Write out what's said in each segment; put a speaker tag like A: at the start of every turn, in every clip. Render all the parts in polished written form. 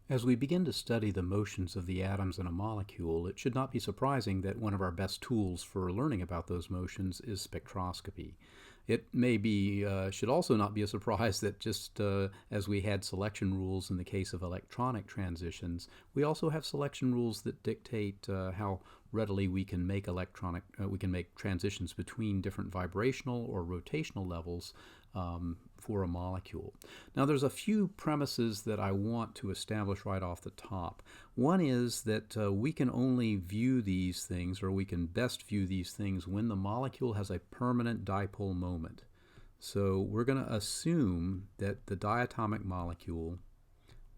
A: As we begin to study the motions of the atoms in a molecule, it should not be surprising that one of our best tools for learning about those motions is spectroscopy. It should also not be a surprise that just as we had selection rules in the case of electronic transitions, we also have selection rules that dictate how readily we can make transitions between different vibrational or rotational levels for a molecule. Now, there's a few premises that I want to establish right off the top. One is that we can only view these things, or we can best view these things, when the molecule has a permanent dipole moment. So we're going to assume that the diatomic molecule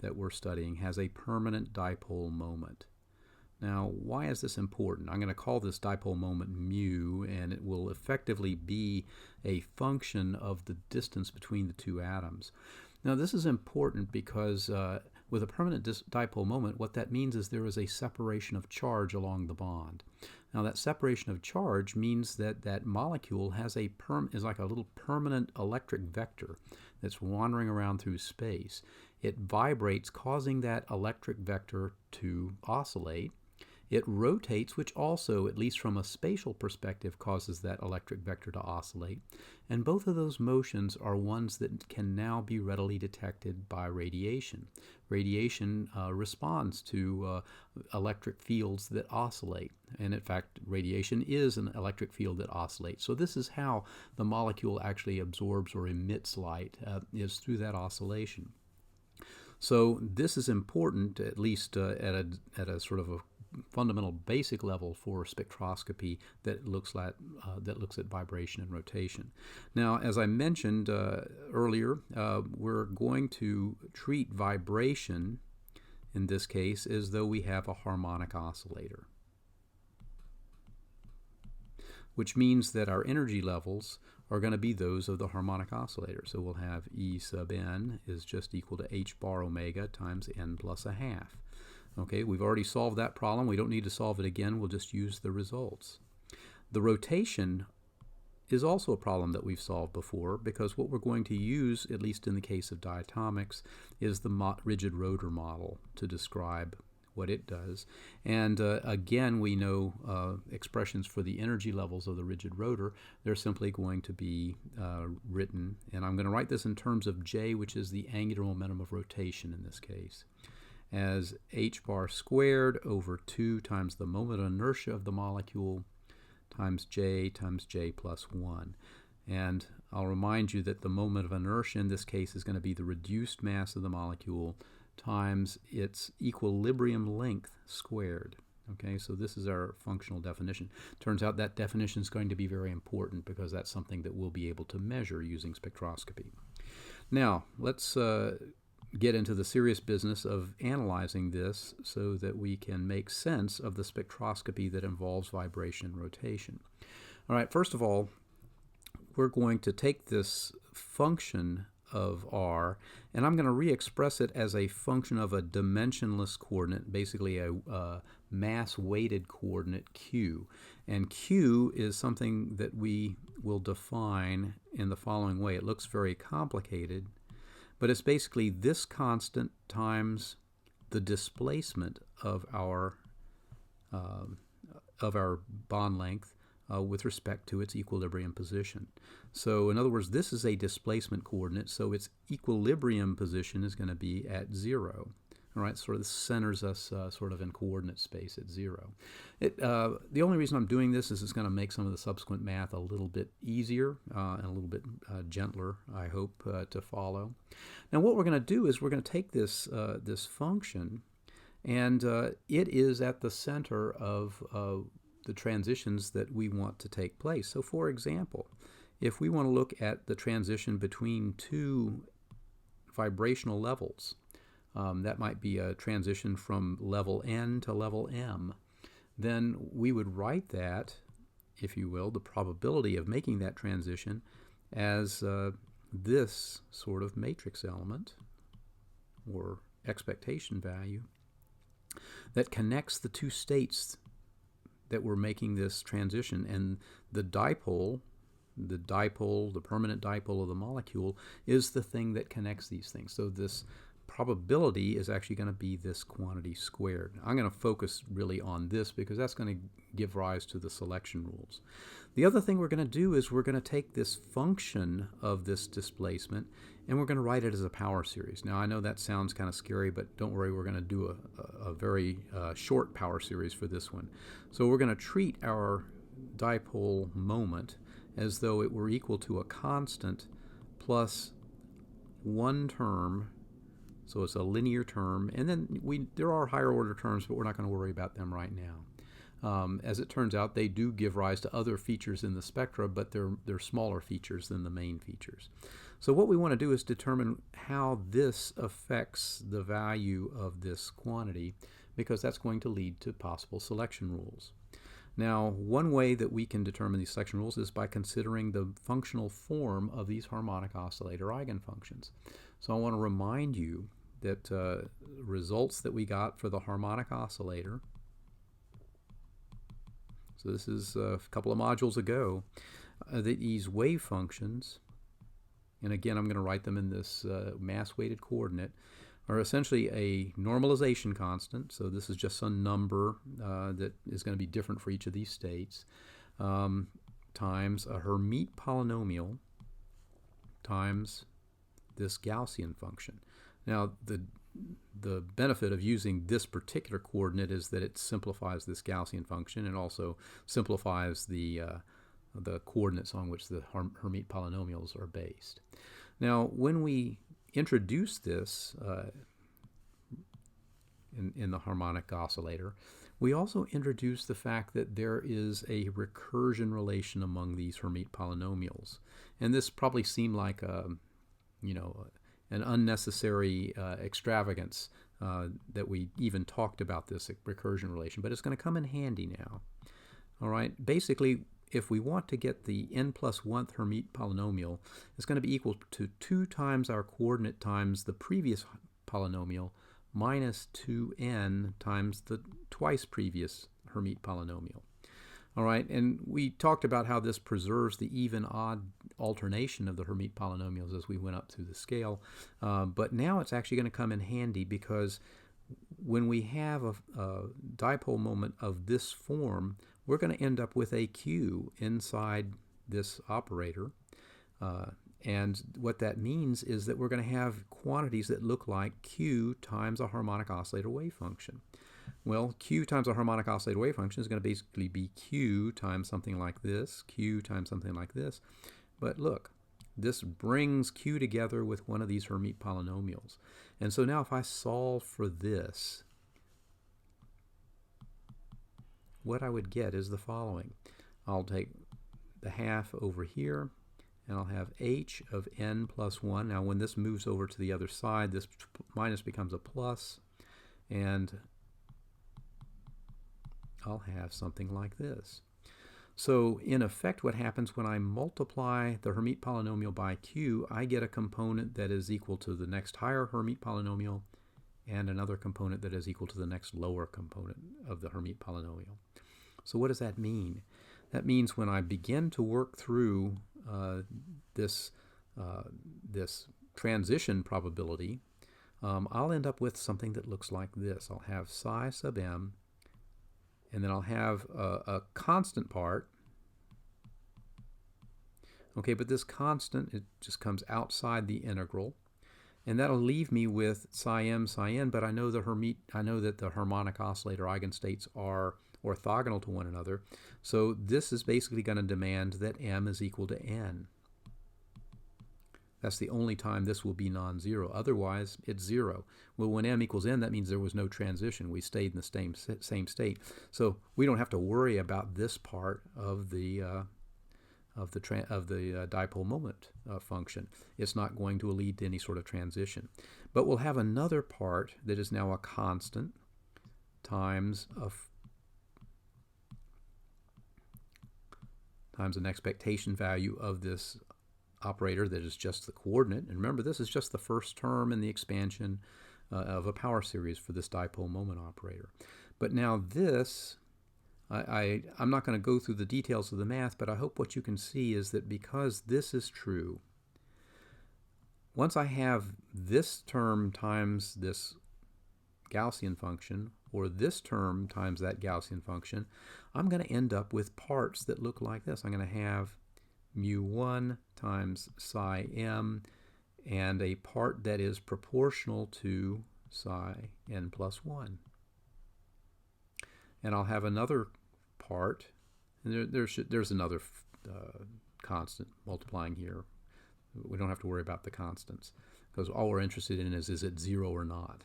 A: that we're studying has a permanent dipole moment. Now, why is this important? I'm going to call this dipole moment mu, and it will effectively be a function of the distance between the two atoms. Now, this is important because with a permanent dipole moment, what that means is there is a separation of charge along the bond. Now, that separation of charge means that that molecule is like a little permanent electric vector that's wandering around through space. It vibrates, causing that electric vector to oscillate. It rotates, which also, at least from a spatial perspective, causes that electric vector to oscillate. And both of those motions are ones that can now be readily detected by radiation. Radiation responds to electric fields that oscillate. And in fact, radiation is an electric field that oscillates. So this is how the molecule actually absorbs or emits light, is through that oscillation. So this is important, at least at a sort of a fundamental basic level for spectroscopy that looks at vibration and rotation. Now, as I mentioned earlier, we're going to treat vibration in this case as though we have a harmonic oscillator, which means that our energy levels are going to be those of the harmonic oscillator. So we'll have E sub n is just equal to h bar omega times n plus a half. Okay, we've already solved that problem. We don't need to solve it again. We'll just use the results. The rotation is also a problem that we've solved before, because what we're going to use, at least in the case of diatomics, is the rigid rotor model to describe what it does. And again, we know expressions for the energy levels of the rigid rotor. They're simply going to be written, and I'm going to write this in terms of J, which is the angular momentum of rotation in this case, as h bar squared over 2 times the moment of inertia of the molecule times j plus 1. And I'll remind you that the moment of inertia in this case is going to be the reduced mass of the molecule times its equilibrium length squared. Okay, so this is our functional definition. Turns out that definition is going to be very important because that's something that we'll be able to measure using spectroscopy. Now, let's get into the serious business of analyzing this so that we can make sense of the spectroscopy that involves vibration and rotation. All right, first of all, we're going to take this function of r, and I'm going to re-express it as a function of a dimensionless coordinate, basically a mass-weighted coordinate q. And q is something that we will define in the following way. It looks very complicated, but it's basically this constant times the displacement of our bond length with respect to its equilibrium position. So in other words, this is a displacement coordinate, so its equilibrium position is going to be at 0. All right, sort of centers us sort of in coordinate space at 0. The only reason I'm doing this is it's going to make some of the subsequent math a little bit easier and a little bit gentler, I hope, to follow. Now what we're going to do is we're going to take this function, and it is at the center of the transitions that we want to take place. So for example, if we want to look at the transition between two vibrational levels, that might be a transition from level N to level M, then we would write that, if you will, the probability of making that transition as this sort of matrix element or expectation value that connects the two states that we're making this transition. And the permanent dipole of the molecule is the thing that connects these things. So this probability is actually going to be this quantity squared. I'm going to focus really on this because that's going to give rise to the selection rules. The other thing we're going to do is we're going to take this function of this displacement and we're going to write it as a power series. Now I know that sounds kind of scary, but don't worry, we're going to do a very short power series for this one. So we're going to treat our dipole moment as though it were equal to a constant plus one term. So it's a linear term, and then there are higher order terms, but we're not going to worry about them right now. As it turns out, they do give rise to other features in the spectra, but they're smaller features than the main features. So what we want to do is determine how this affects the value of this quantity, because that's going to lead to possible selection rules. Now, one way that we can determine these selection rules is by considering the functional form of these harmonic oscillator eigenfunctions. So I want to remind you that results that we got for the harmonic oscillator, so this is a couple of modules ago, that these wave functions, and again I'm going to write them in this mass-weighted coordinate, are essentially a normalization constant, so this is just some number that is going to be different for each of these states, times a Hermite polynomial times this Gaussian function. Now the benefit of using this particular coordinate is that it simplifies this Gaussian function and also simplifies the coordinates on which the Hermite polynomials are based. Now when we introduce this in the harmonic oscillator, we also introduce the fact that there is a recursion relation among these Hermite polynomials. And this probably seemed like an unnecessary extravagance that we even talked about this recursion relation, but it's going to come in handy now. All right, basically, if we want to get the n+1th Hermite polynomial, it's going to be equal to 2 times our coordinate times the previous polynomial minus 2n times the twice previous Hermite polynomial. All right, and we talked about how this preserves the even-odd alternation of the Hermite polynomials as we went up through the scale, but now it's actually going to come in handy because when we have a dipole moment of this form, we're going to end up with a Q inside this operator. And what that means is that we're going to have quantities that look like Q times a harmonic oscillator wave function. Well, Q times a harmonic oscillator wave function is going to basically be Q times something like this, Q times something like this. But look, this brings Q together with one of these Hermite polynomials. And so now if I solve for this, what I would get is the following. I'll take the half over here, and I'll have h of n plus 1. Now when this moves over to the other side, this minus becomes a plus, and I'll have something like this. So in effect, what happens when I multiply the Hermite polynomial by q, I get a component that is equal to the next higher Hermite polynomial and another component that is equal to the next lower component of the Hermite polynomial. So what does that mean? That means when I begin to work through this transition probability, I'll end up with something that looks like this. I'll have psi sub m, and then I'll have a constant part. Okay, but this constant, it just comes outside the integral, and that'll leave me with psi n, but I know that the harmonic oscillator eigenstates are orthogonal to one another, so this is basically going to demand that m is equal to n. That's the only time this will be non-zero. Otherwise, it's 0. Well, when m equals n, that means there was no transition. We stayed in the same state. So we don't have to worry about this part of the dipole moment function. It's not going to lead to any sort of transition. But we'll have another part that is now a constant times an expectation value of this operator that is just the coordinate. And remember, this is just the first term in the expansion of a power series for this dipole moment operator. But now this, I'm not going to go through the details of the math, but I hope what you can see is that because this is true, once I have this term times this Gaussian function, or this term times that Gaussian function, I'm going to end up with parts that look like this. I'm going to have mu1 times psi m, and a part that is proportional to psi n plus 1. And I'll have another part, and there's another constant multiplying here. We don't have to worry about the constants, because all we're interested in is it 0 or not.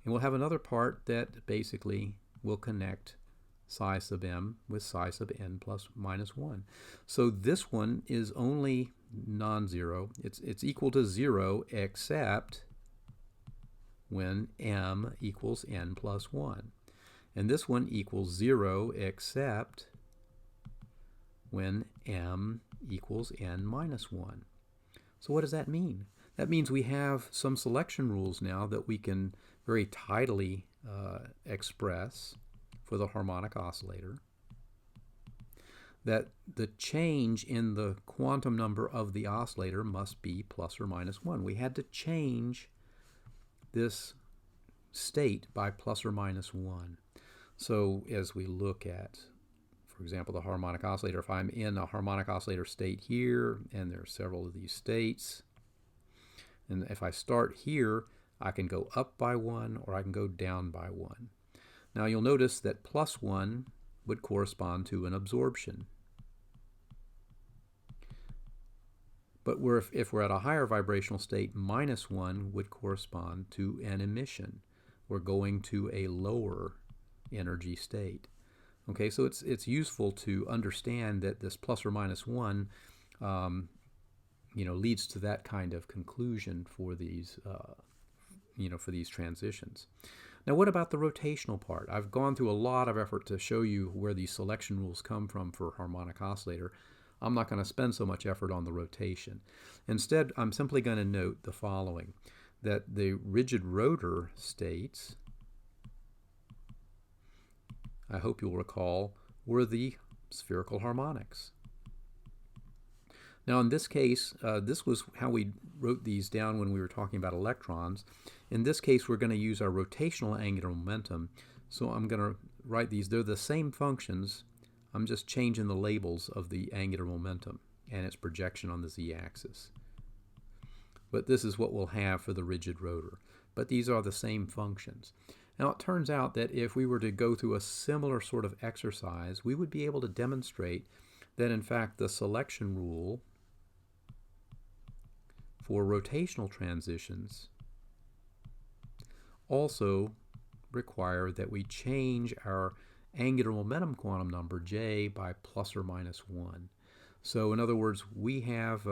A: And we'll have another part that basically will connect psi sub m with psi sub n plus minus 1. So this one is only non-zero. It's equal to 0 except when m equals n plus 1. And this one equals 0 except when m equals n minus 1. So what does that mean? That means we have some selection rules now that we can very tidily express for the harmonic oscillator, that the change in the quantum number of the oscillator must be plus or minus 1. We had to change this state by plus or minus 1. So as we look at, for example, the harmonic oscillator, if I'm in a harmonic oscillator state here, and there are several of these states, and if I start here, I can go up by 1 or I can go down by 1. Now you'll notice that plus 1 would correspond to an absorption. But if we're at a higher vibrational state, minus 1 would correspond to an emission. We're going to a lower energy state. Okay, so it's useful to understand that this plus or minus 1 leads to that kind of conclusion for these for these transitions. Now, what about the rotational part? I've gone through a lot of effort to show you where these selection rules come from for harmonic oscillator. I'm not going to spend so much effort on the rotation. Instead, I'm simply going to note the following, that the rigid rotor states, I hope you'll recall, were the spherical harmonics. Now in this case, this was how we wrote these down when we were talking about electrons. In this case, we're going to use our rotational angular momentum. So I'm going to write these. They're the same functions. I'm just changing the labels of the angular momentum and its projection on the z-axis. But this is what we'll have for the rigid rotor. But these are the same functions. Now it turns out that if we were to go through a similar sort of exercise, we would be able to demonstrate that in fact the selection rule for rotational transitions also require that we change our angular momentum quantum number J by plus or minus 1. So in other words, we have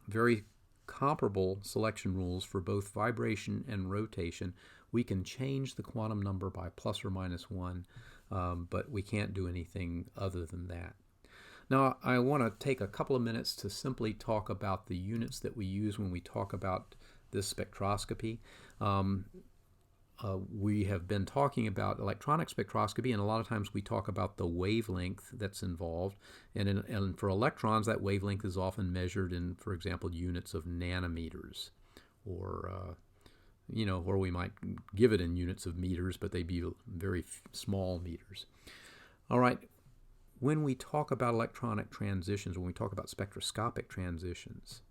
A: very comparable selection rules for both vibration and rotation. We can change the quantum number by plus or minus 1, but we can't do anything other than that. Now, I want to take a couple of minutes to simply talk about the units that we use when we talk about this spectroscopy. We have been talking about electronic spectroscopy, and a lot of times we talk about the wavelength that's involved. And for electrons, that wavelength is often measured in, for example, units of nanometers, or or we might give it in units of meters, but they'd be very small meters. All right. When we talk about electronic transitions, when we talk about spectroscopic transitions,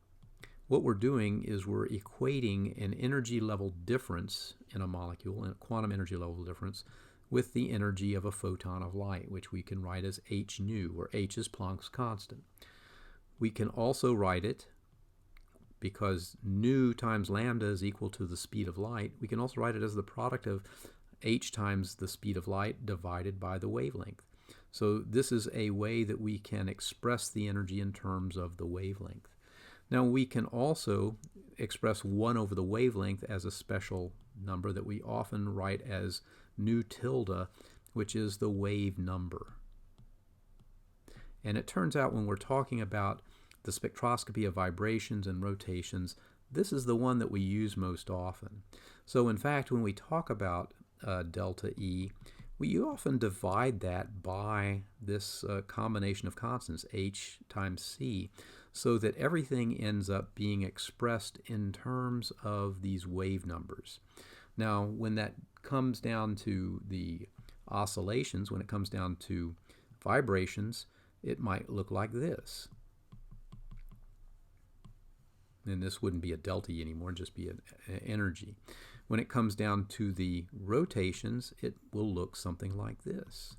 A: what we're doing is we're equating an energy level difference in a molecule, a quantum energy level difference, with the energy of a photon of light, which we can write as h nu, where h is Planck's constant. We can also write it, because nu times lambda is equal to the speed of light, we can also write it as the product of h times the speed of light divided by the wavelength. So this is a way that we can express the energy in terms of the wavelength. Now we can also express 1 over the wavelength as a special number that we often write as nu tilde, which is the wave number. And it turns out when we're talking about the spectroscopy of vibrations and rotations, this is the one that we use most often. So in fact, when we talk about delta E, we often divide that by this combination of constants, h times c. so that everything ends up being expressed in terms of these wave numbers. Now, when that comes down to the oscillations, when it comes down to vibrations, it might look like this. And this wouldn't be a delta anymore, just be an energy. When it comes down to the rotations, it will look something like this.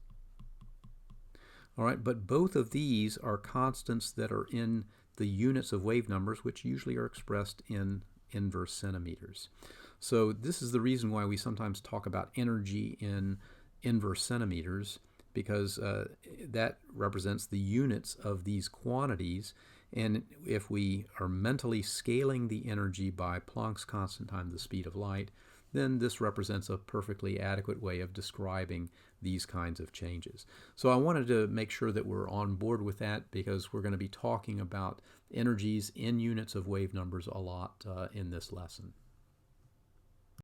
A: All right, but both of these are constants that are in the units of wave numbers, which usually are expressed in inverse centimeters. So this is the reason why we sometimes talk about energy in inverse centimeters, because that represents the units of these quantities. And if we are mentally scaling the energy by Planck's constant times the speed of light, then this represents a perfectly adequate way of describing these kinds of changes. So I wanted to make sure that we're on board with that, because we're going to be talking about energies in units of wave numbers a lot in this lesson.